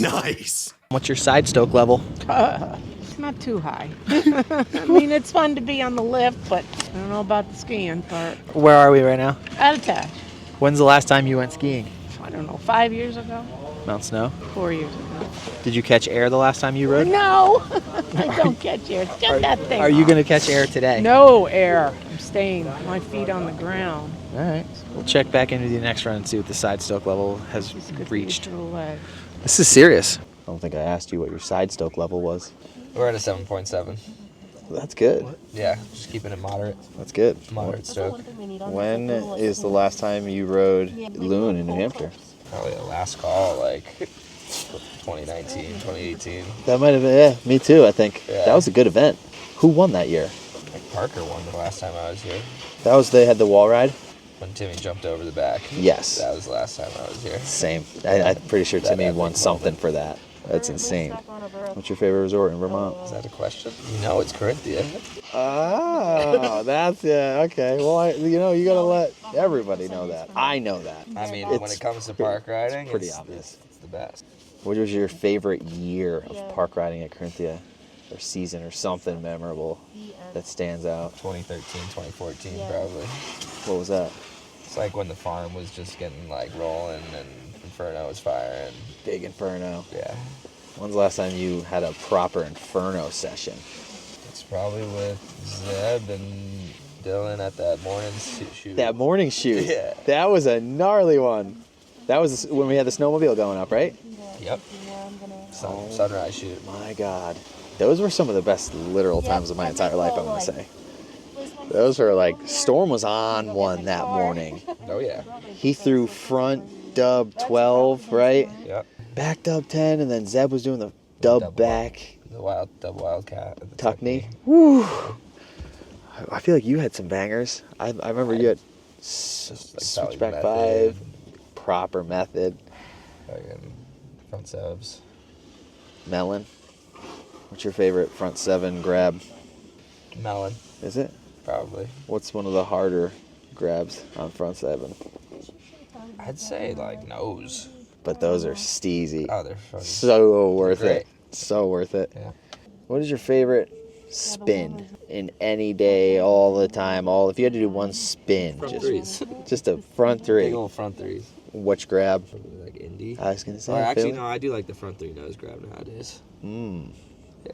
Nice. What's your side stoke level? It's not too high. I mean, it's fun to be on the lift, but I don't know about the skiing part. Where are we right now? Out of touch. When's the last time you went skiing? I don't know, 5 years ago? Mount Snow? 4 years ago. Did you catch air the last time you rode? No! I don't catch air. It's just that thing. Are you going to catch air today? No air. I'm staying my feet on the ground. All right. We'll check back into the next run and see what the side stoke level has It's good reached. for the leg. This is serious. I don't think I asked you what your side stoke level was. We're at a 7.7. That's good. Yeah, just keeping it moderate. That's good. Moderate stoke. When is the last time you rode Loon in New Hampshire? Probably the last call, like 2019, 2018. That might have been, yeah, me too, I think. Yeah. That was a good event. Who won that year? Like Parker won the last time I was here. That was, they had the wall ride? When Timmy jumped over the back. Yes. That was the last time I was here. Same. I'm pretty sure That Timmy epic won something moment. for that. That's insane. What's your favorite resort in Vermont? Is that a question? No, it's Carinthia. Oh, that's, yeah, okay. Well, you gotta let everybody know that. I know that. I mean, when it comes to park riding, pretty it's obvious. It's the best. What was your favorite year of park riding at Carinthia? Or season or something memorable that stands out? 2013, 2014, probably. What was that? It's like when the farm was just getting like rolling and Inferno was firing. Big Inferno. Yeah. When's the last time you had a proper Inferno session? It's probably with Zeb and Dylan at that morning shoot. That morning shoot. Yeah. That was a gnarly one. That was when we had the snowmobile going up, right? Yep. Sunrise shoot. My God. Those were some of the best literal times of my entire life, I'm going to say. Those were like, Storm was on one that morning. Oh yeah. He threw front dub 12, right? Yep. Back dub 10, and then Zeb was doing the dub back. The double wildcat. At the Tuck knee. Woo! I feel like you had some bangers. I remember you had like switchback Method. 5, proper method, Fucking front subs. melon. What's your favorite front 7 grab? Melon, Is it? probably. What's one of the harder grabs on front 7? I'd say like nose. But those are steezy. Oh, they're fucking So worth great. it. So worth it. Yeah. What is your favorite spin in any day, all the time? If you had to do one spin, threes. just a front 3. Big old front threes. Which grab? Probably like Indy. I was gonna say. Or actually, Philly. no, I do like the front 3 nose grab nowadays. Yeah.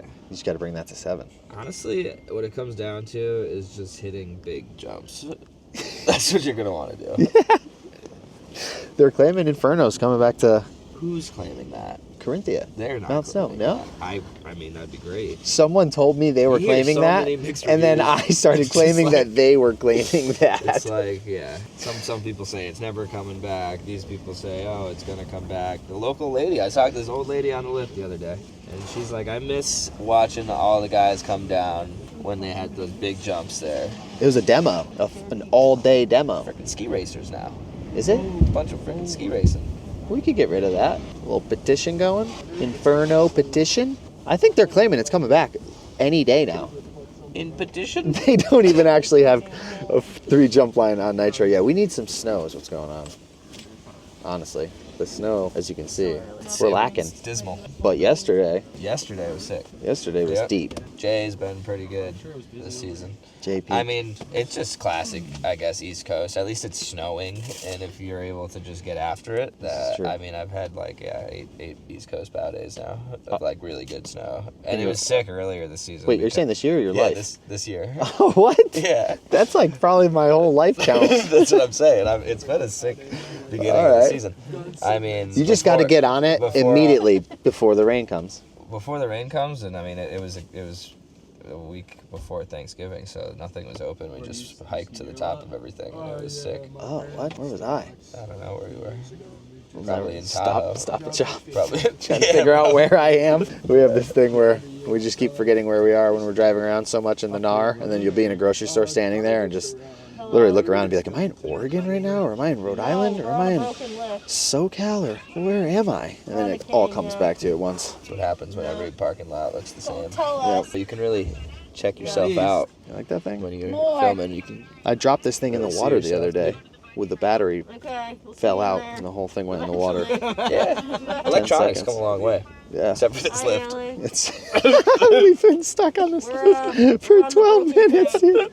You just got to bring that to 7. Honestly, what it comes down to is just hitting big jumps. That's what you're gonna want to do. They're claiming Inferno's coming back to Who's claiming that? Carinthia. They're not. Mount Snow. claiming No. that. I mean, that'd be great. Someone told me they were You hear claiming so that, many mixed and then I reviews. started It's just claiming like- that they were claiming that. It's like, yeah. Some people say it's never coming back. These people say, oh, it's gonna come back. The local lady, I saw this old lady on the lift the other day, and she's like, I miss watching all the guys come down when they had those big jumps there. It was a demo, an all-day demo. Freaking ski racers now. Is it? A bunch of freaking ski racing. We could get rid of that. A little petition going. Inferno petition. I think they're claiming it's coming back any day now. In petition? They don't even actually have a 3 jump line on Nitro yet. We need some snow is what's going on. Honestly. The snow, as you can see, we're lacking. It's dismal. But yesterday Yesterday was sick. was Yep. deep. Jay's been pretty good this season. JP. I mean, it's just classic, I guess, East Coast. At least it's snowing, and if you're able to just get after it, That's true. I mean, I've had like eight East Coast bow days now of like really good snow, and it was sick earlier this season. Wait, you're saying this year or your yeah, life? this year. Oh, what? Yeah, That's like probably my whole life count. that's what I'm saying. It's been a sick beginning All of the right. season. I mean, You just got to get on it immediately before the rain comes. before the rain comes, and I mean, it was a week before Thanksgiving, so nothing was open. We just hiked to the top of everything, and it was sick. Oh, what? Where was I? I don't know where we were. Probably in Tahoe. Stop and shop. Probably. Trying to figure out where I am. We have this thing where we just keep forgetting where we are when we're driving around so much in the NAR, and then you'll be in a grocery store standing there and just literally look around and be like, am I in Oregon right now, or am I in Rhode Island, or am I in SoCal, or where am I? And then it all comes back to you at once. That's what happens when every parking lot looks the same. Yep. So you can really check yourself out You like that thing? when you're filming. You can I dropped this thing in the really see water the yourself. other day. with the battery Okay. We'll fell out and the whole thing went in the water. Yeah. Electronics seconds. come a long way. Yeah. Except for this lift. It's we've been stuck on this lift for 12 minutes, dude.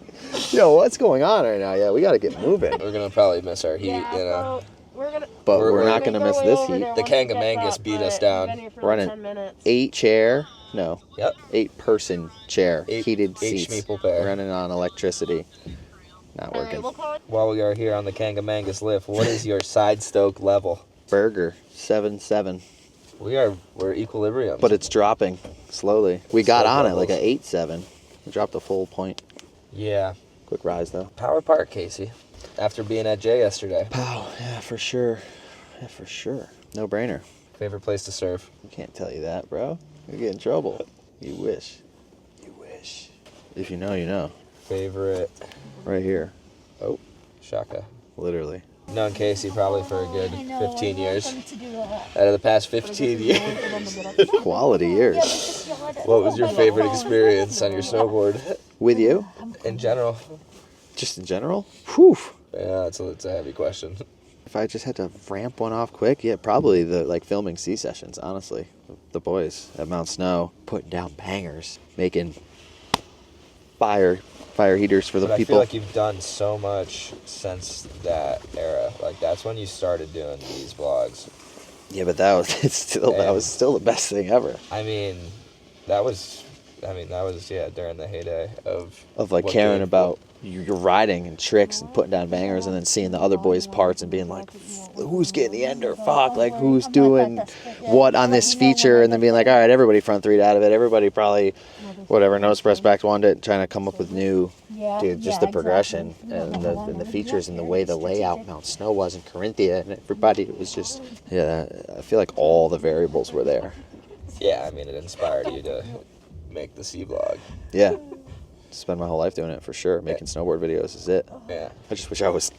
Yo, what's going on right now? Yeah, we got to get moving. We're gonna probably miss our heat, you know. But we're not going to miss this heat. The Kangamangus beat us down. Running 8-person chair, heated seats, Schmeeple pair. running on electricity. Not working. While we are here on the Kangamangus lift, what is your side stoke level? Burger, 7.7. We're equilibrium. But it's dropping slowly. We got Stoke on levels. it like a 8.7. We dropped a full point. Yeah. Quick rise though. Power Park, Casey. After being at Jay yesterday. Pow, yeah, for sure. Yeah, for sure. No brainer. Favorite place to surf? I can't tell you that, bro. You get in trouble. You wish. You wish. If you know, you know. Favorite? Right here. Oh, Shaka. Literally. Known Casey probably for a good 15 years. Out of the past 15 years. Quality years. What was your favorite experience on your snowboard? With you? In general. Just in general? Whew. Yeah, it's a heavy question. If I just had to ramp one off quick, yeah, probably the filming sea sessions, honestly. The boys at Mount Snow putting down bangers, making fire heaters for the But people. I feel like you've done so much since that era. Like that's when you started doing these vlogs. Yeah, but that was still the best thing ever. I mean, that was during the heyday of Like what caring gave- about your riding and tricks and putting down bangers and then seeing the other boys' parts and being like, who's getting the ender? Fuck, like who's doing what on this feature? And then being like, all right, everybody front three'd out of it. Everybody probably, whatever, nose press back one it, trying to come up with new, dude, just the progression and the features and the way the layout Mount Snow was in Carinthia and everybody. It was just, yeah, I feel like all the variables were there. Yeah, I mean, it inspired you to make the sea vlog. Yeah. Spend my whole life doing it for sure. Making snowboard videos is it. Yeah. I just wish I was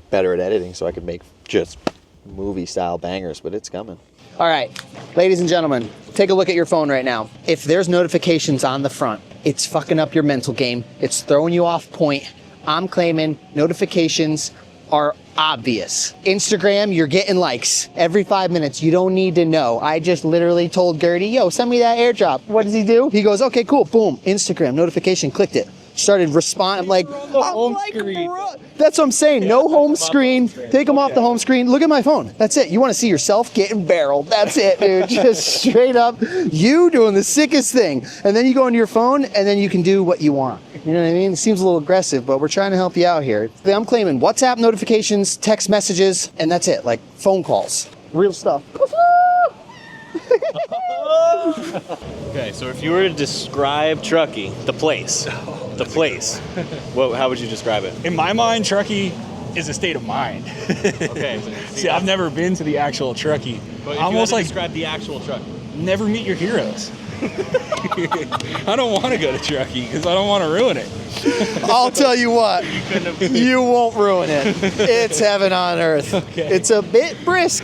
better at editing so I could make just movie style bangers, but it's coming. All right, ladies and gentlemen, take a look at your phone right now. If there's notifications on the front, it's fucking up your mental game. It's throwing you off point. I'm claiming notifications are obvious. Instagram, you're getting likes every 5 minutes. You don't need to know. I just literally told Gurty, yo, send me that airdrop. What does he do? He goes, okay, cool, boom, Instagram, notification, clicked it. Started responding, I'm like, bro. That's what I'm saying, no home screen. Take them off the home screen. Look at my phone. That's it. You want to see yourself getting barreled. That's it, dude. Just straight up, you doing the sickest thing. And then you go into your phone and then you can do what you want. You know what I mean? It seems a little aggressive, but we're trying to help you out here. I'm claiming WhatsApp notifications, text messages, and that's it, like phone calls. Real stuff. Okay, so if you were to describe Truckee, the place, how would you describe it? In my mind, Truckee is a state of mind. Okay. See, I've never been to the actual Truckee. But if Almost you had like to describe the actual Truckee. never meet your heroes. I don't want to go to Truckee because I don't want to ruin it. I'll tell you what, you won't ruin it. It's heaven on earth. Okay. It's a bit brisk,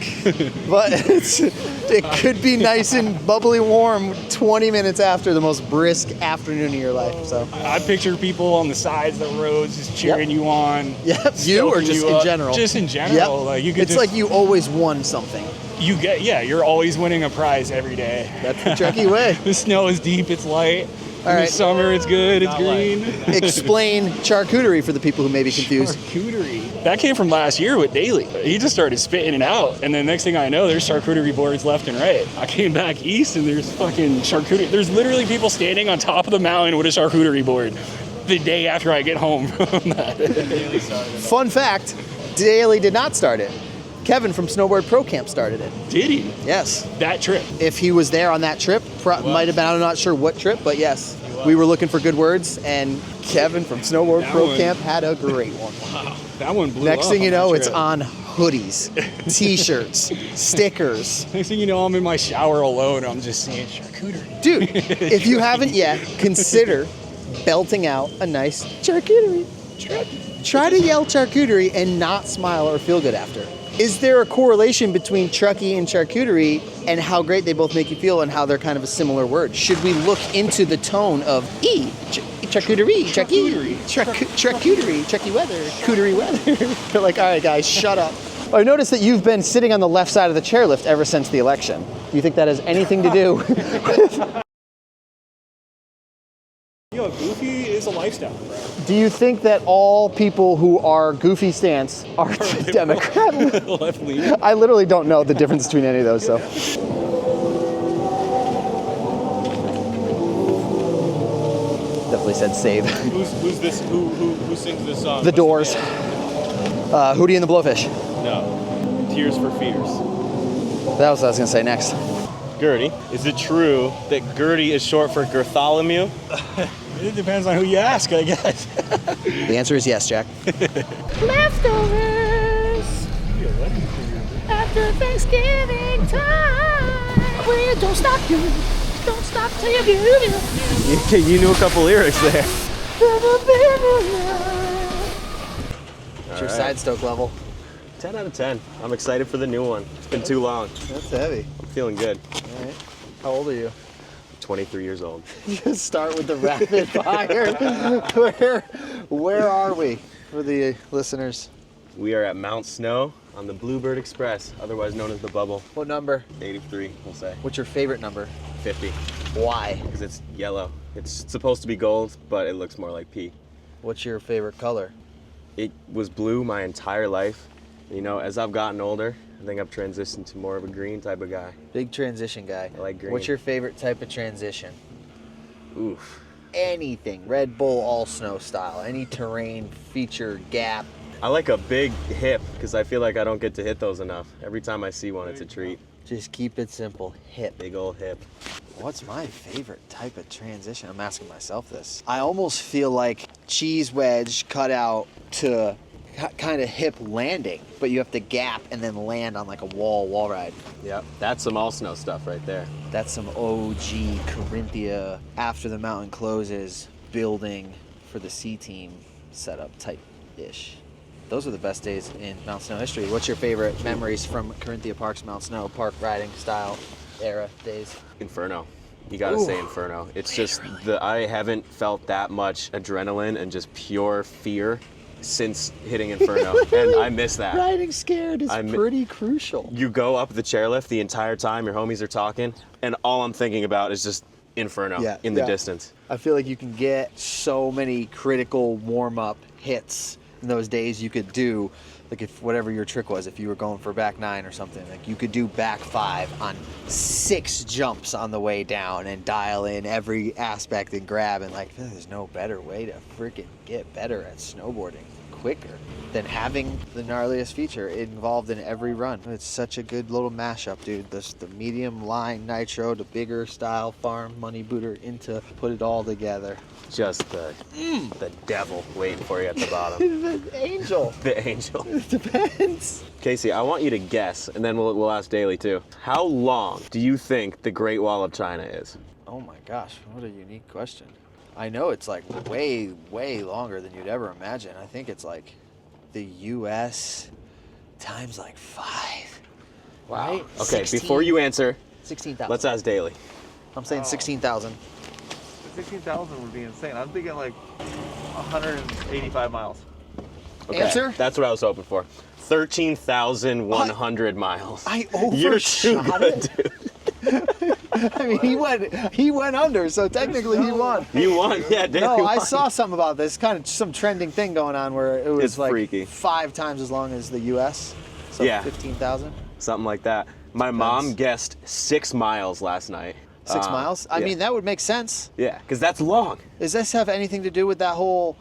but it could be nice and bubbly warm 20 minutes after the most brisk afternoon of your life. So, I picture people on the sides of the roads just cheering you on. yep, you or stoking just you in up. general? Just in general. Yep. Like you could It's just, like you always won something. you're always winning a prize every day. That's the Truckee way. The snow is deep, it's light. In All the right. summer, it's good, it's Not green. Explain charcuterie for the people who may be confused. Charcuterie. That came from last year with Daly. He just started spitting it out, and then next thing I know, there's charcuterie boards left and right. I came back east, and there's fucking charcuterie. There's literally people standing on top of the mountain with a charcuterie board the day after I get home from that. Fun fact, Daly did not start it. Kevin from Snowboard Pro Camp started it. Did he? Yes. That trip. If he was there on that trip, might have been, I'm not sure what trip, but yes. We were looking for good words, and Kevin from Snowboard That Pro one- Camp had a great one. Wow. That one blew Next up thing you on know, that it's trip. on hoodies, t-shirts, stickers. Next thing you know, I'm in my shower alone, I'm just saying charcuterie. Dude, if you haven't yet, consider belting out a nice charcuterie. Try to yell charcuterie and not smile or feel good after. Is there a correlation between Truckee and charcuterie and how great they both make you feel and how they're kind of a similar word? Should we look into the tone of Charcuterie, charcuterie, Chucky weather, cootery weather. They're like, all right, guys, shut up. I noticed that you've been sitting on the left side of the chairlift ever since the election. Do you think that has anything to do with... You know, goofy is a lifestyle, bro. Do you think that all people who are goofy stance are Democrat? Left leaning. I literally don't know the difference between any of those, so. Definitely said save. Who's this? Who sings this song? The Doors. Hootie and the Blowfish. No. Tears for Fears. That was what I was gonna say next. Gurty, is it true that Gurty is short for Bartholomew? It depends on who you ask, I guess. The answer is yes, Jack. Leftovers after Thanksgiving time. Well, don't stop till you get it. You knew a couple lyrics there. What's your side Stoke level? 10 out of 10. I'm excited for the new one. It's been too long. That's heavy. I'm feeling good. All right. How old are you? 23 years old. You start with the rapid fire. Where are we for the listeners? We are at Mount Snow on the Bluebird Express, otherwise known as the Bubble. What number? 83, we'll say. What's your favorite number? 50, Why? because it's yellow. It's supposed to be gold, but it looks more like pea. What's your favorite color? It was blue my entire life. You know, as I've gotten older, I think I've transitioned to more of a green type of guy. Big transition guy. I like green. What's your favorite type of transition? Oof. Anything. Red Bull all snow style. Any terrain, feature, gap. I like a big hip because I feel like I don't get to hit those enough. Every time I see one, it's a treat. Just keep it simple. Hip. Big old hip. What's my favorite type of transition? I'm asking myself this. I almost feel like cheese wedge cut out to kind of hip landing, but you have to gap and then land on like a wall ride. Yep, that's some all snow stuff right there. That's some OG Carinthia after the mountain closes building for the C team setup type ish. Those are the best days in Mount Snow history. What's your favorite memories from Carinthia Parks Mount Snow park riding style era days? Inferno. You gotta say Inferno. It's just I haven't felt that much adrenaline and just pure fear since hitting Inferno, and I miss that. Riding scared is pretty crucial. You go up the chairlift the entire time, your homies are talking, and all I'm thinking about is just Inferno in the distance. I feel like you can get so many critical warm-up hits in those days. You could do, like, if whatever your trick was, if you were going for back 9 or something, like you could do back 5 on 6 jumps on the way down and dial in every aspect and grab, and like there's no better way to freaking get better at snowboarding quicker than having the gnarliest feature involved in every run. It's such a good little mashup, dude. The medium line nitro, the bigger style farm money booter into put it all together. Just the devil waiting for you at the bottom. The angel. The angel. It depends. Casey, I want you to guess, and then we'll ask Daly too. How long do you think the Great Wall of China is? Oh my gosh, what a unique question. I know it's like way, way longer than you'd ever imagine. I think it's like the US times like 5. Wow. Right? Okay, 16. before you answer, 16,000. let's ask Daly. I'm saying 16,000. 16,000 would be insane. I'm thinking like 185 miles. Okay, Answer? that's what I was hoping for. 13,100 miles. I You're too overshot good, it. dude. I mean, he went under, so technically he won. You won, yeah, Daly No, I won. saw something about this. Kind of some trending thing going on where it was It's like freaky. 5 times as long as the US. So Yeah. 15,000. Something like that. My mom guessed 6 miles last night. 6 miles? I yeah. mean, that would make sense. Yeah, because that's long. Does this have anything to do with that whole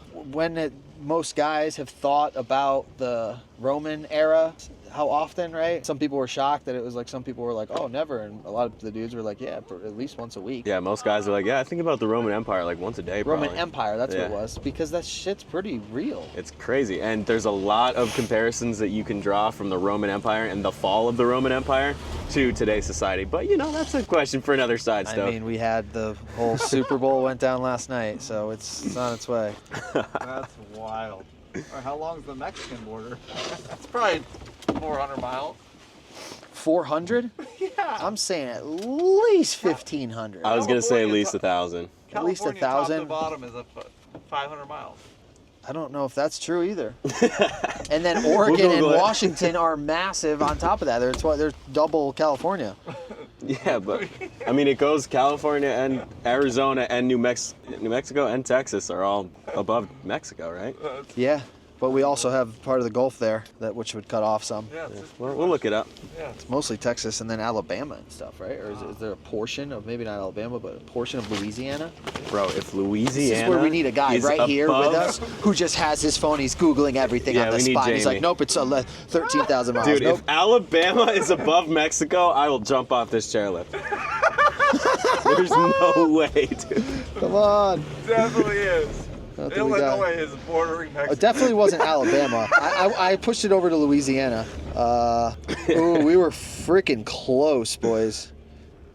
most guys have thought about the Roman era? How often, right? Some people were shocked that it was like, some people were like, oh, never. And a lot of the dudes were like, yeah, at least once a week. Yeah, most guys are like, yeah, I think about the Roman Empire like once a day, Roman probably. Empire, that's what it Yeah. was. Because that shit's pretty real. It's crazy. And there's a lot of comparisons that you can draw from the Roman Empire and the fall of the Roman Empire to today's society. But, you know, that's a question for another side, I Stoke. mean, we had the whole Super Bowl went down last night, so it's on its way. That's wild. Or how long is the Mexican border? It's probably 400 miles. 400? Yeah. I'm saying at least 1,500. I was going to say at least 1,000. At least California, top 1,000? to bottom is 500 miles. I don't know if that's true either. And then Oregon and Google it. Washington are massive on top of that. They're double California. Yeah, but I mean, it goes California and Arizona and New Mexico and Texas are all above Mexico, right? Yeah, but we also have part of the Gulf there, which would cut off some. Yeah, it's just, We'll look it up. It's mostly Texas and then Alabama and stuff, right? Or is there a portion of, maybe not Alabama, but a portion of Louisiana? Bro, if Louisiana This is where we need a guy is right here with above- us who just has his phone. He's Googling everything Yeah, on the we need spot. He's like, Jamie. nope, it's 13,000 miles. Dude, nope. if Alabama is above Mexico, I will jump off this chairlift. There's no way, dude. Come on. definitely is. I don't think we got- Illinois is bordering Mexico. It definitely wasn't Alabama. I pushed it over to Louisiana. Ooh, we were freaking close, boys.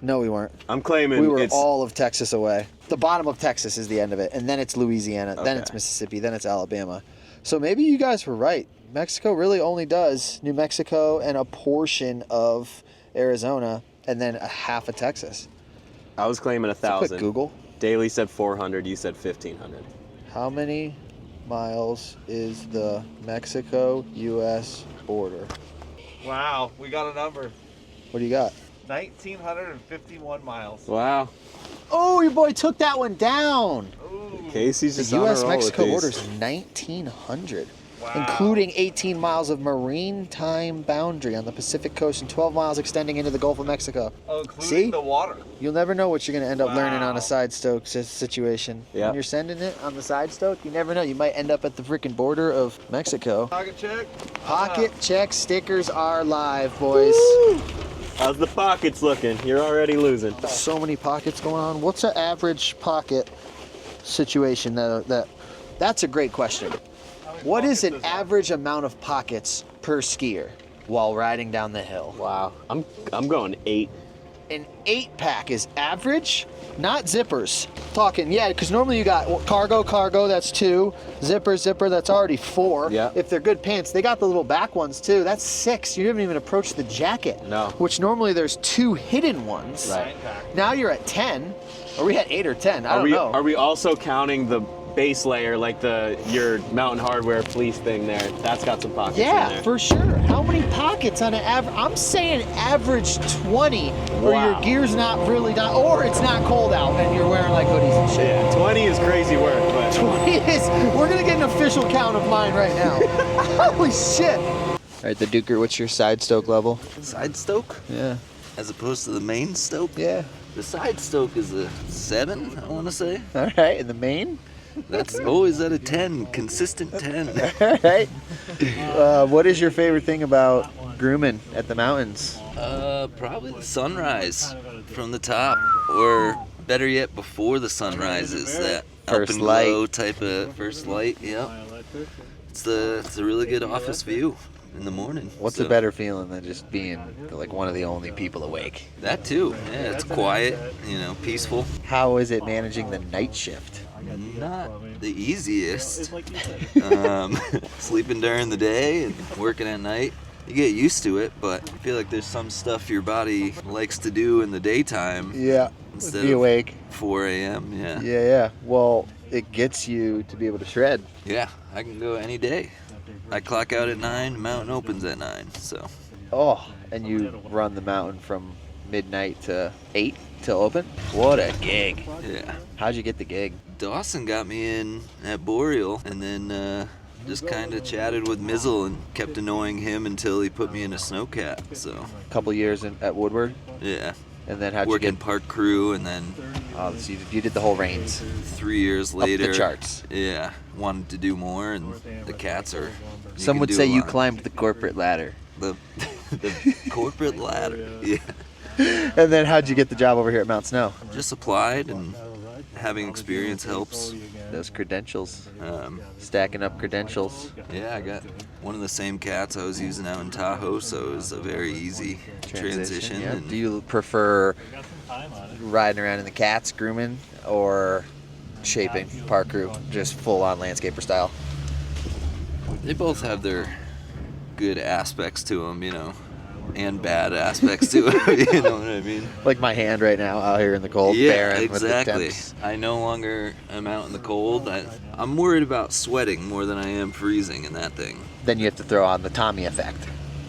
No, we weren't. I'm claiming We were it's all of Texas away. The bottom of Texas is the end of it, and then it's Louisiana, then Okay. it's Mississippi, then it's Alabama. So maybe you guys were right. Mexico really only does New Mexico and a portion of Arizona, and then a half of Texas. I was claiming So quick 1,000. Google. Daly said 400. You said 1,500. How many miles is the Mexico-U.S. border? Wow, we got a number. What do you got? 1,951 miles. Wow. Oh, your boy took that one down. Ooh, Casey's The just on a roll with U.S.-Mexico these. border is 1,900. wow. Including 18 miles of maritime boundary on the Pacific coast and 12 miles extending into the Gulf of Mexico. Oh, including See? the water. You'll never know what you're going to end up learning on Wow. a side stoke situation. Yeah. When you're sending it on the side stoke, you never know. You might end up at the freaking border of Mexico. Pocket check. Pocket check stickers are live, boys. How's the pockets looking? You're already losing. So many pockets going on. What's an average pocket situation? That's a great question. What is an average amount of pockets per skier while riding down the hill? Wow. I'm going 8. An 8-pack is average, not zippers. Talking, yeah, because normally you got cargo, that's 2. Zipper, that's already 4. Yeah. If they're good pants, they got the little back ones too. That's 6. You haven't even approached the jacket. No. Which normally there's 2 hidden ones. Right. Now you're at 10. Are we at 8 or 10? I don't know. Are we also counting the base layer, like your Mountain Hardware fleece thing there? That's got some pockets in Yeah, there. for sure. How many pockets on an average? I'm saying average 20, or Wow. your gear's not really done, or it's not cold out and you're wearing like hoodies and shit. Yeah, 20 is crazy work, but 20 is, we're gonna get an official count of mine right now. Holy shit. All right, the Duker, what's your side stoke level? Side stoke, Yeah. as opposed to the main stoke. Yeah. The side stoke is a 7, I want to say. All right, and the main? That's always at a 10, consistent 10. All right. What is your favorite thing about grooming at the mountains? Probably the sunrise from the top, or better yet, before the sun rises. That First up and light. glow type of first light. Yep. It's a really good office view in the morning. What's So, a better feeling than just being like one of the only people awake? That too. Yeah, it's quiet. Peaceful. How is it managing the night shift? Not the easiest. Sleeping during the day and working at night. You get used to it, but I feel like there's some stuff your body likes to do in the daytime Yeah. instead Be of awake. 4 a.m. Yeah. Yeah. Well, it gets you to be able to shred. Yeah, I can go any day. I clock out at 9, mountain opens at 9, so. Oh, and you run the mountain from midnight to 8 till open? What a gig. Yeah. How'd you get the gig? Dawson got me in at Boreal, and then just kind of chatted with Mizzle and kept annoying him until he put me in a snowcat, so. A couple years at Woodward, Yeah. and then how'd Working you get... park crew, and then Oh, so you did the whole reins. 3 years Up later. the charts. Yeah. Wanted to do more, and the cats are. Some can would do say a you lot. climbed the corporate ladder. The corporate ladder. Yeah. And then how'd you get the job over here at Mount Snow? Just applied, and having experience helps. Those credentials. Um, Stacking up credentials. yeah, I got one of the same cats I was using out in Tahoe, so it was a very easy transition. Yeah. And Do you prefer riding around in the cats, grooming, or shaping, park crew, just full-on landscaper style? they both have their good aspects to them, and bad aspects to it. You know what I mean? Like my hand right now out here in the cold, Yeah, barren exactly. with the temps. I no longer am out in the cold. I'm worried about sweating more than I am freezing in that thing. Then you have to throw on the Tommy effect.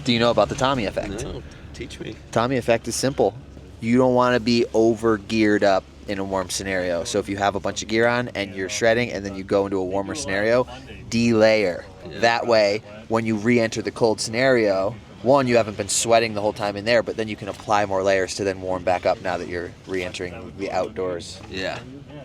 Do you know about the Tommy effect? No, teach me. Tommy effect is simple. You don't want to be over geared up in a warm scenario. So if you have a bunch of gear on and you're shredding and then you go into a warmer scenario, delayer. Yeah. That way, when you re-enter the cold scenario, one, you haven't been sweating the whole time in there, but then you can apply more layers to then warm back up now that you're re-entering the outdoors. Yeah,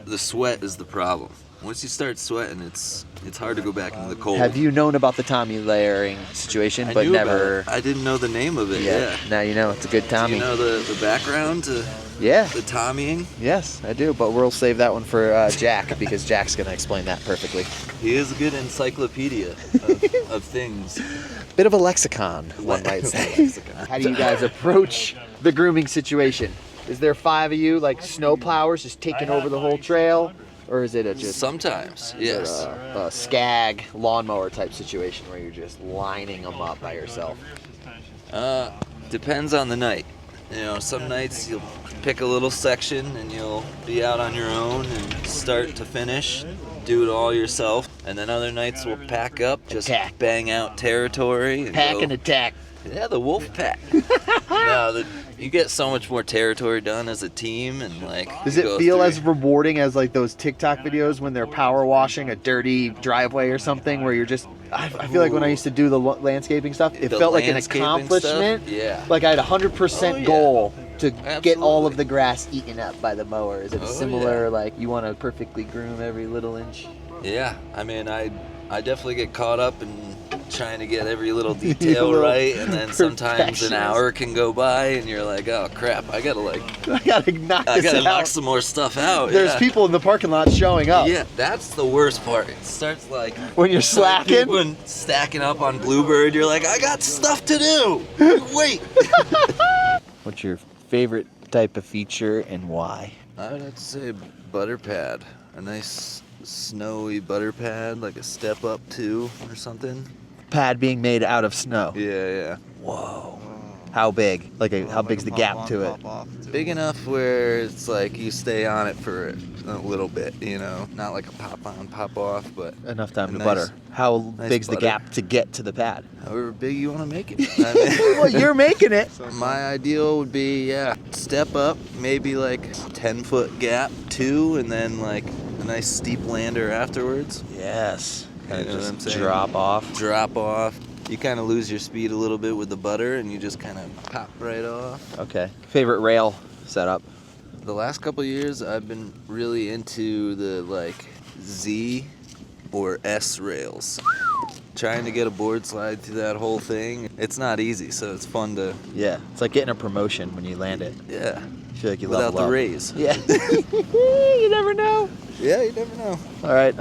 the sweat is the problem. Once you start sweating, it's hard to go back into the cold. Have you known about the Tommy layering situation, I but knew about never... it. I didn't know the name of it. Yeah. Now you know. It's a good Tommy. Do you know the background to Yeah. the Tommying? Yes, I do, but we'll save that one for Jack because Jack's going to explain that perfectly. He is a good encyclopedia of things. Bit of a lexicon, one might say. Lexicon. How do you guys approach the grooming situation? Is there 5 of you, like snow plowers, just taking over the whole trail? Or is it a just Sometimes, yes. a skag lawnmower type situation where you're just lining them up by yourself? Depends on the night. You know, some nights you'll pick a little section and you'll be out on your own and start to finish, do it all yourself. And then other nights we'll pack up, just Attack. bang out territory. And Pack go, and attack. Yeah, the wolf pack. No, you get so much more territory done as a team, and like. Does you it go feel through- as rewarding as like those TikTok videos when they're power washing a dirty driveway or something where you're just, I feel like when I used to do the landscaping stuff, it The felt like an landscaping accomplishment. stuff? Yeah. Like I had a 100% Oh, yeah. goal to get all of Absolutely. the grass eaten up by the mower. Is it Oh, similar, yeah. like you want to perfectly groom every little inch? Yeah, I mean, I definitely get caught up in trying to get every little detail Little right, and then sometimes perfectionist. an hour can go by, and you're like, oh crap, I gotta I gotta knock I this gotta knock out. some more stuff out. There's yeah. people in the parking lot showing up. Yeah, that's the worst part. It starts like When you're slacking. when stacking up on Bluebird, you're like, I got stuff to do. Wait. What's your favorite type of feature and why? I would have to say butter pad, a nice snowy butter pad, like a step up 2 or something. Pad being made out of snow. Yeah. Whoa. How big? How big's the gap to it? Big enough where it's like you stay on it for a little bit, you know, not like a pop on, pop off, but Enough time a to nice- butter. How nice big's the butter. gap to get to the pad? however big you want to make it. I mean, Well, you're making it. my ideal would be, step up, maybe like 10-foot gap 2, and then like a nice steep lander afterwards. Yes. Kind You know of what I'm just saying? drop off. Drop off. You kind of lose your speed a little bit with the butter, and you just kind of pop right off. Okay. Favorite rail setup? The last couple of years, I've been really into the like Z or S rails. Trying to get a board slide through that whole thing, it's not easy, so it's fun to, Yeah. It's like getting a promotion when you land it. yeah, I feel like you without level the up. raise. Yeah. You never know. Yeah, you never know. All right.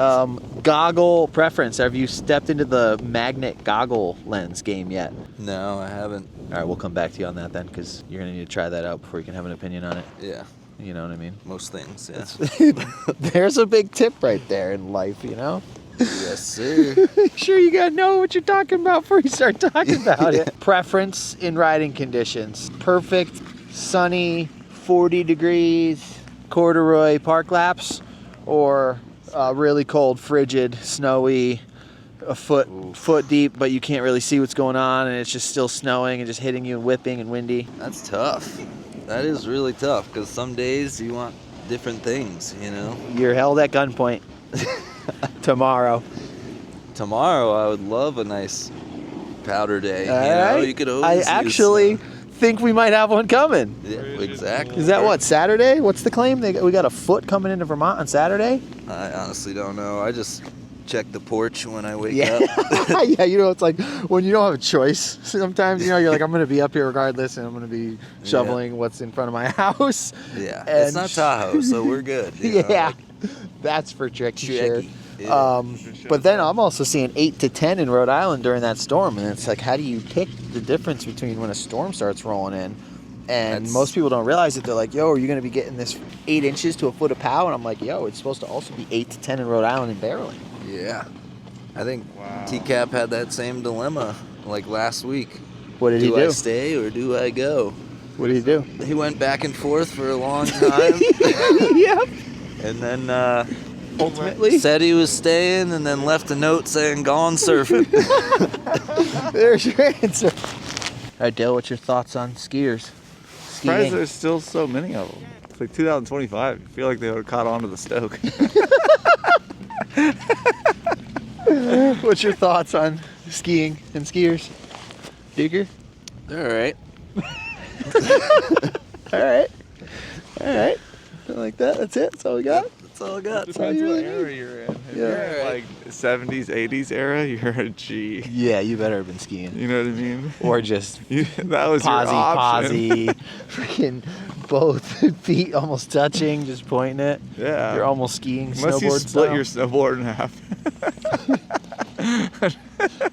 Goggle preference. Have you stepped into the magnet goggle lens game yet? No, I haven't. All right, we'll come back to you on that then, because you're gonna need to try that out before you can have an opinion on it. Yeah, You know what I mean? most things, yeah. There's a big tip right there in life, you know? Yes, sir. Make sure you gotta know what you're talking about before you start talking about it. Preference in riding conditions. Perfect, sunny, 40 degrees, corduroy park laps, or really cold, frigid, snowy, a foot deep, but you can't really see what's going on, and it's just still snowing and just hitting you and whipping and windy. That's tough. That is really tough, because some days you want different things, you know? You're held at gunpoint tomorrow. Tomorrow, I would love a nice powder day. All You know, right. you could always I use, actually think we might have one coming. yeah, exactly. Is that what, Saturday? What's the claim? We got a foot coming into Vermont on Saturday? I honestly don't know. I just check the porch when I wake Yeah. up. Yeah, you know, it's like when you don't have a choice. Sometimes, you know, you're like, I'm going to be up here regardless, and I'm going to be shoveling what's in front of my house. Yeah, And- it's not Tahoe, so we're good. you know, Yeah, like, that's for tricky, tricky. sure. Yeah. But then I'm also seeing 8 to 10 in Rhode Island during that storm, and it's like, how do you pick the difference between when a storm starts rolling in? And That's- most people don't realize it. They're like, yo, are you going to be getting this 8 inches to a foot of pow? And I'm like, yo, it's supposed to also be 8 to 10 in Rhode Island and barreling. Yeah. I think TCAP had that same dilemma like last week. What did he Do I do? stay or do I go? What did he do? He went back and forth for a long time. Yep. And then Ultimately, said he was staying and then left a note saying gone surfing. there's your answer. All right, Dale, what's your thoughts on skiers? Surprised Skiing. there's still so many of them. It's like 2025. I feel like they would have caught on to the Stoke. What's your thoughts on skiing and skiers? Digger? All right. All right. All right. I like that. That's it. That's all we got. That's all I got. Depends you what really era you're in. If Yeah. you're in like 70s, 80s era, you're a G. Yeah, you better have been skiing. You know what I mean? Or just That was your option. posy, freaking both feet almost touching, just pointing it. Yeah. You're almost skiing Unless snowboard you split style. your snowboard in half.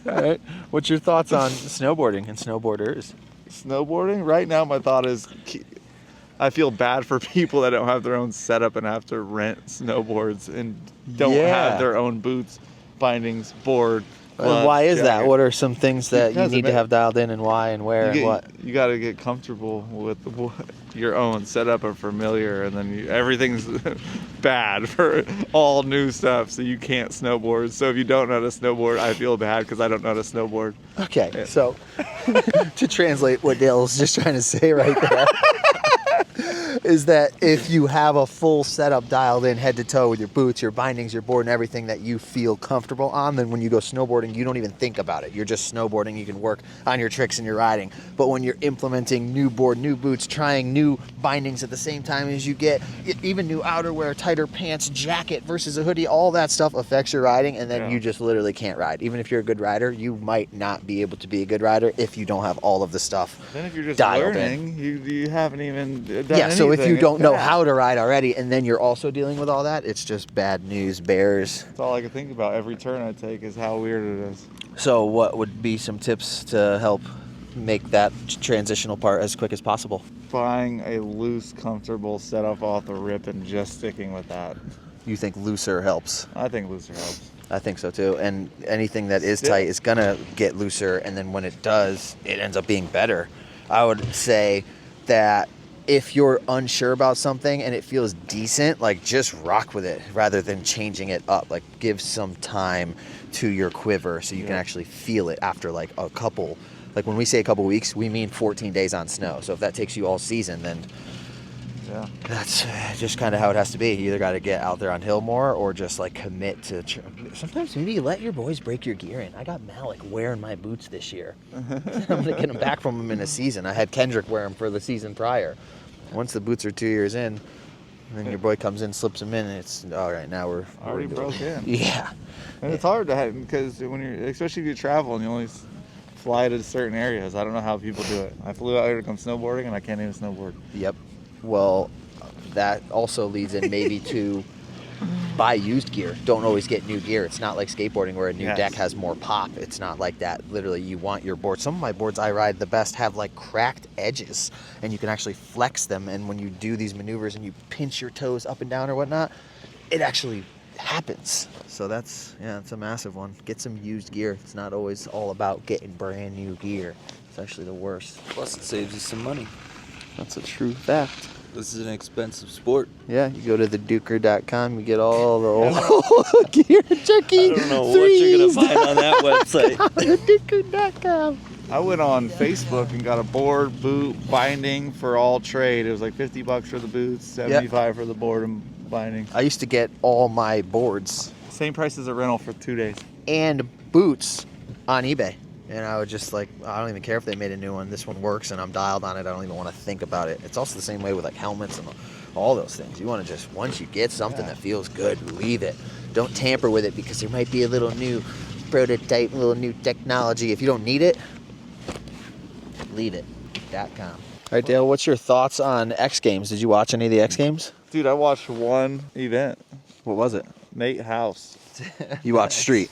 All right. What's your thoughts on snowboarding and snowboarders? Snowboarding? Right now, my thought is I feel bad for people that don't have their own setup and have to rent snowboards and don't Yeah. have their own boots, bindings, board. And gloves, why is that? jacket. What are some things that you Because need to have dialed in, and why and where and what? You got to get comfortable with your own setup and familiar, and then everything's bad for all new stuff, so you can't snowboard. So if you don't know how to snowboard, I feel bad because I don't know how to snowboard. Okay, Yeah. so to translate what Dale's just trying to say right there is that if you have a full setup dialed in head to toe with your boots, your bindings, your board, and everything that you feel comfortable on, then when you go snowboarding, you don't even think about it. You're just snowboarding. You can work on your tricks and your riding. But when you're implementing new board, new boots, trying new bindings at the same time as you get even new outerwear, tighter pants, jacket versus a hoodie, all that stuff affects your riding, and then you just literally can't ride. Even if you're a good rider, you might not be able to be a good rider if you don't have all of the stuff Then if you're just dialed learning, you haven't even done yeah, so if you anything. don't know Yeah. how to ride already and then you're also dealing with all that, it's just bad news bears. That's all I can think about. Every turn I take is how weird it is. So what would be some tips to help make that transitional part as quick as possible? Buying a loose, comfortable setup off the rip and just sticking with that. You think looser helps? I think looser helps. I think so too. And anything that is Still- tight is gonna get looser, and then when it does, it ends up being better. I would say that if you're unsure about something and it feels decent, like just rock with it rather than changing it up. Like give some time to your quiver so you can actually feel it after like a couple. Like when we say a couple weeks, we mean 14 days on snow. So if that takes you all season, then Yeah. that's just kind of how it has to be. You either got to get out there on hill more or just like commit to. Sometimes maybe you let your boys break your gear in. I got Malik wearing my boots this year. I'm gonna get him back from him in a season. I had Kendrick wear them for the season prior. Once the boots are 2 years in, then your boy comes in, slips them in, and it's all right. Now we're Already broke in. Yeah. And it's hard to have because when you're, especially if you travel and you only fly to certain areas. I don't know how people do it. I flew out here to come snowboarding and I can't even snowboard. Yep. Well, that also leads in maybe to buy used gear. Don't always get new gear. It's not like skateboarding where a new deck has more pop. It's not like that. Literally, you want your board. Some of my boards I ride the best have like cracked edges, and you can actually flex them. And when you do these maneuvers and you pinch your toes up and down or whatnot, it actually happens. So that's a massive one. Get some used gear. It's not always all about getting brand new gear. It's actually the worst. Plus, it saves you some money. That's a true fact. This is an expensive sport. Yeah, you go to theduker.com, you get all the old gear. Chucky, I don't know what you're going to find on that website. theduker.com. I went on Facebook and got a board, boot, binding for all trade. It was like $50 for the boots, $75 for the board and binding. I used to get all my boards Same price as a rental for 2 days. and boots on eBay. And I would just like, I don't even care if they made a new one. This one works and I'm dialed on it. I don't even want to think about it. It's also the same way with like helmets and all those things. You want to just, once you get something that feels good, leave it. Don't tamper with it because there might be a little new prototype, little new technology. If you don't need it, leave it. .com. All right, Dale, what's your thoughts on X Games? Did you watch any of the X Games? Dude, I watched one event. What was it? Nate House. You watched Street.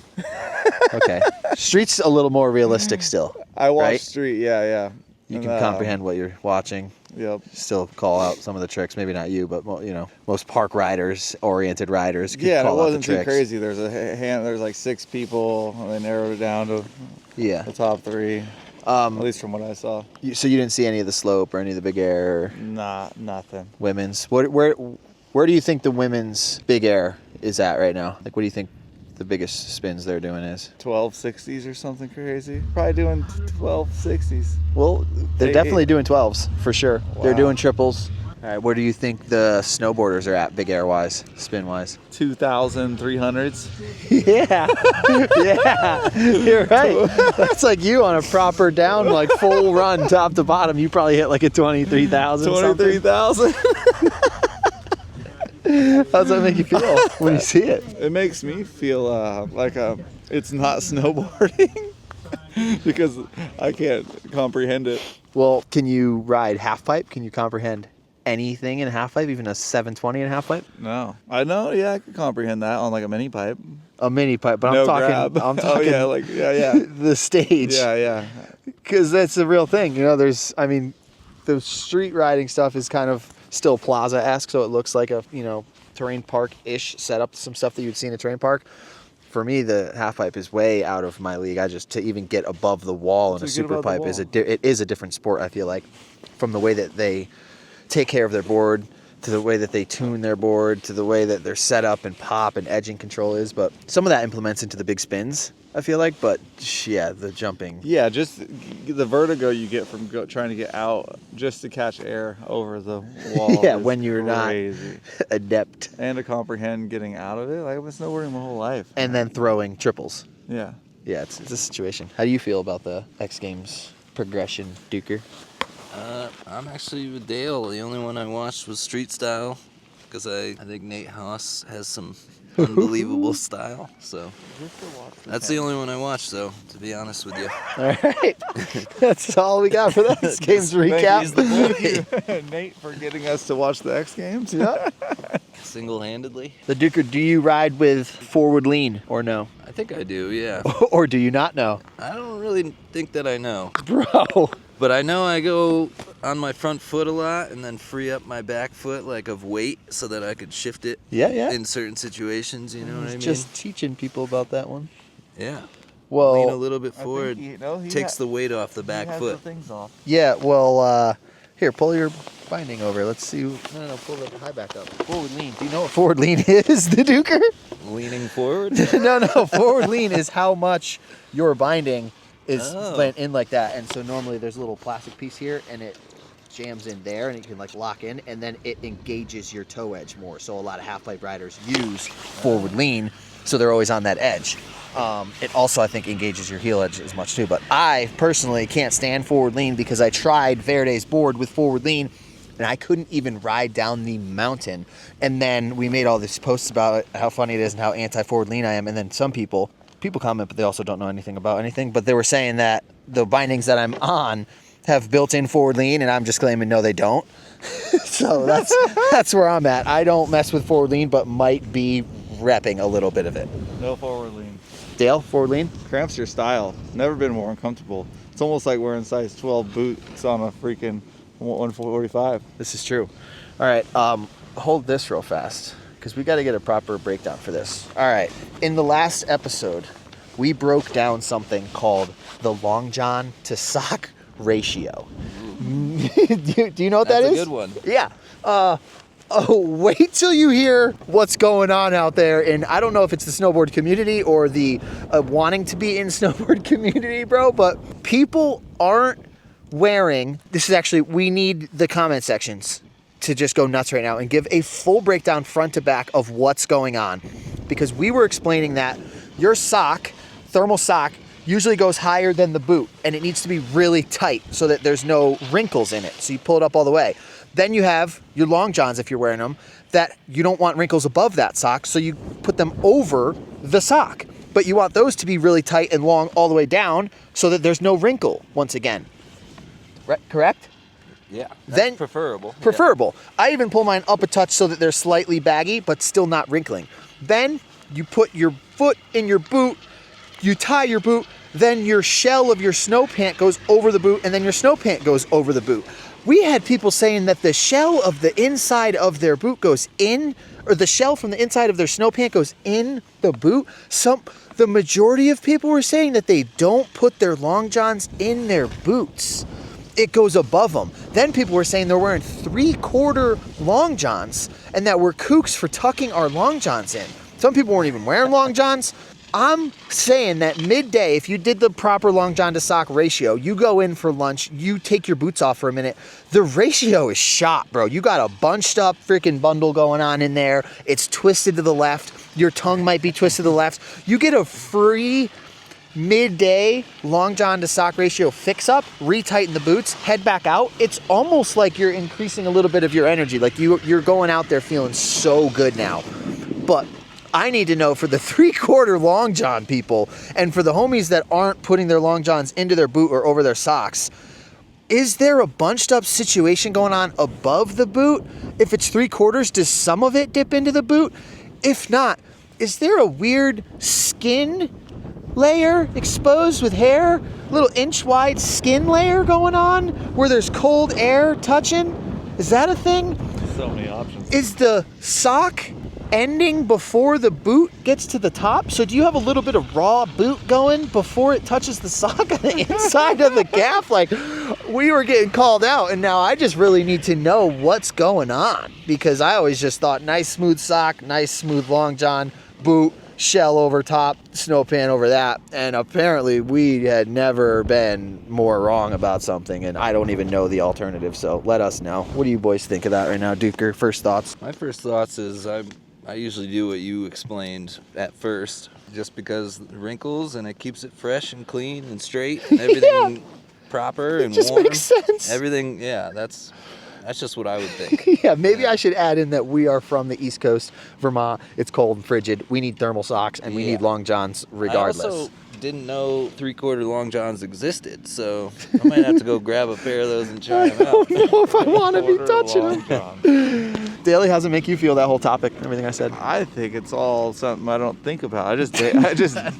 Okay. Street's a little more realistic still. I watched right? Street, yeah. You And, can comprehend what you're watching. Yep. Still call out some of the tricks. Maybe not you, but most park riders, oriented riders, could Yeah, and it call out the wasn't too tricks. crazy. There's there's like 6 people, and they narrowed it down to Yeah. the top 3. At least from what I saw. So you didn't see any of the slope or any of the big air? Or Nah, nothing. women's. Where do you think the women's big air is at right now? Like, what do you think the biggest spins they're doing is? 1260s or something crazy. Probably doing 1260s. Well, they're They- definitely doing 12s for sure. They're Wow. doing triples. All right, where do you think the snowboarders are at, big air wise, spin wise? 2,300s. Yeah, yeah, you're right. That's like you on a proper down, like full run, top to bottom. You probably hit like a 23,000. 23,000. How does that make you feel when you see it? It makes me feel like it's not snowboarding because I can't comprehend it. Well, can you ride half pipe? Can you comprehend anything in half pipe, even a 720 in half pipe? No, I know. Yeah, I could comprehend that on like a mini pipe. A mini pipe, but No I'm talking. grab. I'm Oh talking. yeah, like yeah. the stage. Yeah. Because that's the real thing. You know, the street riding stuff is kind of still plaza-esque, so it looks like a, terrain park-ish setup, some stuff that you'd see in a terrain park. For me, the half pipe is way out of my league. To even get above the wall in a super pipe it is a different sport, I feel like, from the way that they take care of their board, to the way that they tune their board, to the way that their setup and pop and edging control is. But some of that implements into the big spins, I feel like. But yeah, the jumping. Yeah, just the vertigo you get from trying to get out just to catch air over the wall. Yeah, is when you're crazy. not adept. And to comprehend getting out of it. Like I've been snowboarding my whole life. And then throwing triples. Yeah. Yeah, it's a situation. How do you feel about the X Games progression, Duker? I'm actually with Dale. The only one I watched was Street Style because I think Nate Haas has some unbelievable style. So that's the only one I watched, though, to be honest with you. All right. That's all we got for the X Games recap. He's the boy. Nate for getting us to watch the X Games. Yeah. Single-handedly. The Duker, do you ride with forward lean or no? I think I do, yeah. Or do you not know? I don't really think that I know. Bro. But I know I go on my front foot a lot and then free up my back foot like of weight so that I could shift it Yeah. in certain situations, you know what I mean? Just teaching people about that one. Yeah. Well, Lean a little bit forward, he takes the weight off the back foot. things off. yeah, well, here, pull your binding over. Let's see. No, pull the high back up. Forward lean. Do you know what forward lean is, the Duker? Leaning forward? No, forward lean is how much your binding is Oh. went in like that. And so normally there's a little plastic piece here and it jams in there and you can like lock in and then it engages your toe edge more. So a lot of half pipe riders use forward lean, so they're always on that edge. It also, I think, engages your heel edge as much too. But I personally can't stand forward lean because I tried Verde's board with forward lean and I couldn't even ride down the mountain. And then we made all these posts about it, how funny it is and how anti-forward lean I am. And then some people comment, but they also don't know anything about anything. But they were saying that the bindings that I'm on have built-in forward lean, and I'm just claiming no, they don't. So that's where I'm at. I don't mess with forward lean, but might be repping a little bit of it. No forward lean. Dale, forward lean? Cramps your style. Never been more uncomfortable. It's almost like wearing size 12 boots on a freaking 145. This is true. All right, hold this real fast because we got to get a proper breakdown for this. All right, in the last episode, we broke down something called the long john to sock ratio. Do you know what that is? That's a good one. Yeah. Wait till you hear what's going on out there. And I don't know if it's the snowboard community or the wanting to be in snowboard community, bro, but people aren't wearing, this is actually, we need the comment sections to just go nuts right now and give a full breakdown front to back of what's going on. Because we were explaining that your sock, thermal sock, usually goes higher than the boot and it needs to be really tight so that there's no wrinkles in it. So you pull it up all the way. Then you have your long johns, if you're wearing them, that you don't want wrinkles above that sock, so you put them over the sock. But you want those to be really tight and long all the way down so that there's no wrinkle once again. Right, correct? Yeah. Then preferable. Preferable. I even pull mine up a touch so that they're slightly baggy, but still not wrinkling. Then you put your foot in your boot, you tie your boot, then your shell of your snow pant goes over the boot, and then your snow pant goes over the boot. We had people saying that the shell of the inside of their boot goes in, or the shell from the inside of their snow pant goes in the boot. the majority of people were saying that they don't put their long johns in their boots. It goes above them. Then people were saying they're wearing 3/4 long johns and that we're kooks for tucking our long johns in. Some people weren't even wearing long johns. I'm saying that midday, if you did the proper long john to sock ratio, you go in for lunch, you take your boots off for a minute, the ratio is shot, bro. You got a bunched up freaking bundle going on in there. It's twisted to the left. Your tongue might be twisted to the left. You get a free midday long john to sock ratio fix up, retighten the boots, head back out. It's almost like you're increasing a little bit of your energy. Like you're going out there feeling so good now. But I need to know for the 3/4 long john people and for the homies that aren't putting their long johns into their boot or over their socks, is there a bunched up situation going on above the boot? If it's 3/4, does some of it dip into the boot? If not, is there a weird skin layer exposed with hair? Little inch wide skin layer going on where there's cold air touching? Is that a thing? So many options. Is the sock ending before the boot gets to the top? So do you have a little bit of raw boot going before it touches the sock on the inside of the calf? Like, we were getting called out, and now I just really need to know what's going on, because I always just thought nice smooth sock, nice smooth long john, boot, shell over top, snow pan over that, and apparently we had never been more wrong about something, and I don't even know the alternative, so let us know. What do you boys think of that right now, Duker? First thoughts? My first thoughts is I usually do what you explained at first, just because wrinkles and it keeps it fresh and clean and straight and everything proper and just warm. makes sense. Everything, yeah, that's just what I would think. Yeah, maybe I should add in that we are from the East Coast, Vermont. It's cold and frigid. We need thermal socks and we need long johns regardless. I also didn't know 3/4 long johns existed, so I might have to go grab a pair of those and try them out. I don't know if I want to be touching them. Daly, how's it make you feel, that whole topic, everything I said? I think it's all something I don't think about. I just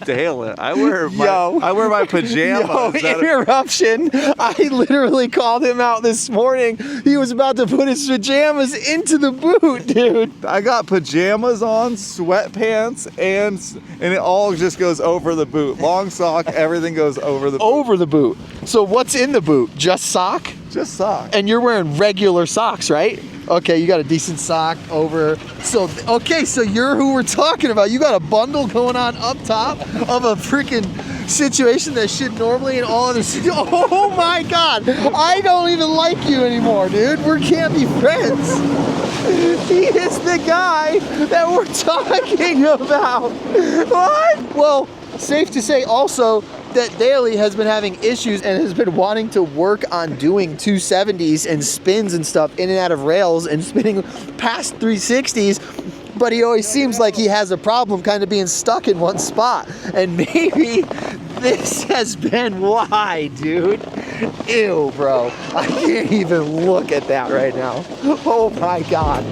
dale it. I wear my pajamas. Interruption. I literally called him out this morning. He was about to put his pajamas into the boot, dude. I got pajamas on, sweatpants, and it all just goes over the boot. Long sock, everything goes over the boot. Over the boot. So what's in the boot? Just sock? Just sock. And you're wearing regular socks, right? Okay, you got a decent sock over. So, okay, so you're who we're talking about. You got a bundle going on up top of a freaking situation that should normally in all other situations. Oh my God, I don't even like you anymore, dude. We can't be friends. He is the guy that we're talking about. What? Well, safe to say also that Daly has been having issues and has been wanting to work on doing 270s and spins and stuff in and out of rails and spinning past 360s, but he always seems like he has a problem kind of being stuck in one spot. And maybe this has been why, dude. Ew, bro. I can't even look at that right now. Oh my God.